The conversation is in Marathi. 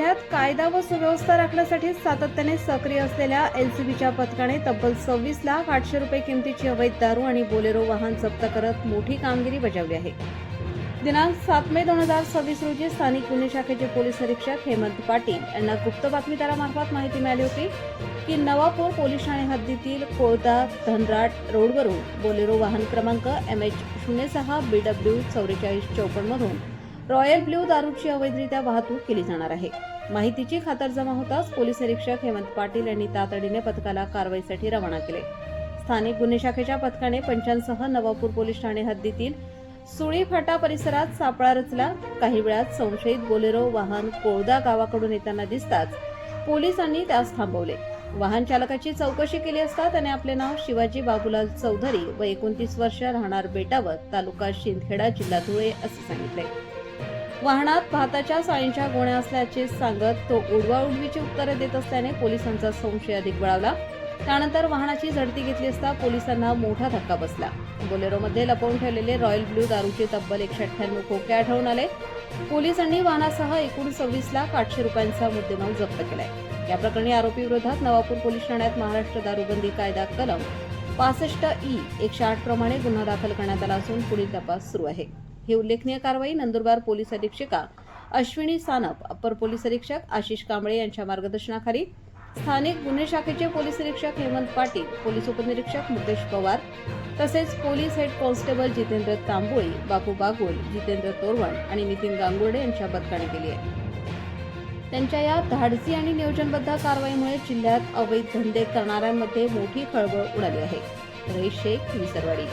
जिल्ह्यात कायदा व सुव्यवस्था राखण्यासाठी सातत्याने सक्रिय असलेल्या एलसीबीच्या पथकाने तब्बल 26,800,000 रुपये किमतीची अवैध दारू आणि बोलेरो वाहन जप्त करत मोठी कामगिरी बजावली आहे. दिनांक 7 मे 2026 रोजी स्थानिक गुन्हे शाखेचे पोलीस निरीक्षक हेमंत पाटील यांना गुप्त बातमीदारामार्फत माहिती मिळाली होती की नवापूर पोलीस ठाणे हद्दीतील कोळदा धनराट रोडवरून बोलेरो वाहन क्रमांक MH06BW 4454 मधून रॉयल ब्ल्यू दारूची अवैधरित्या वाहतूक केली जाणार आहे. माहितीची खातरजमा होताच पोलीस निरीक्षक हेमंत पाटील यांनी तातडीने पथकाला कारवाईसाठी रवाना केले. स्थानिक गुन्हे शाखेच्या पथकाने पंचांसह नवापूर पोलीस ठाणे हद्दीतील सुळी फाटा परिसरात सापळा रचला. काही वेळात संशयित बोलेरो वाहन कोळदा गावाकडून येताना दिसताच पोलिसांनी त्यास थांबवले. वाहन चालकाची चौकशी केली असता त्याने आपले नाव शिवाजी बाबूलाल चौधरी व 29 वर्ष, राहणार बेटावत, तालुका शिंदखेडा, जिल्हा धुळे असे सांगितले. वाहनात भाताच्या साळींच्या गोण्या असल्याचे सांगत तो उडवाउडवीची उत्तरे देत असल्याने पोलिसांचा संशय अधिक बळावला. त्यानंतर वाहनाची झडती घेतली असता पोलिसांना मोठा धक्का बसला. बोलेरोमध्ये लपवून ठेवलेले रॉयल ब्ल्यू दारूचे तब्बल 198 खोके आढळून आले. पोलिसांनी वाहनासह एकूण 26,800,000 रुपयांचा मुद्देमाल जप्त केलाय. या प्रकरणी आरोपी विरोधात नवापूर पोलीस ठाण्यात महाराष्ट्र दारूबंदी कायदा कलम 65E 108 प्रमाणे गुन्हा दाखल करण्यात आला असून पुढील तपास सुरू आहे. ही उल्लेखनीय कारवाई नंदुरबार पोलीस अधीक्षिका अश्विनी सानप, अप्पर पोलीस अधीक्षक आशिष कांबळे यांच्या मार्गदर्शनाखाली स्थानिक गुन्हे शाखेचे पोलीस निरीक्षक हेमंत पाटील, पोलीस उपनिरीक्षक मुकेश पवार तसेच police head constable Jitendra Tamboli, Bapu Bagul, Jitendra Torwan आणि नितीन गांगुर्डे यांच्या पथकाने केली आहे. त्यांच्या या धाडसी आणि नियोजनबद्ध कारवाईमुळे जिल्ह्यात अवैध धंदे करणाऱ्यांमध्ये मोठी खळबळ उडाली आहे. रईस शेख, विसरवाडी.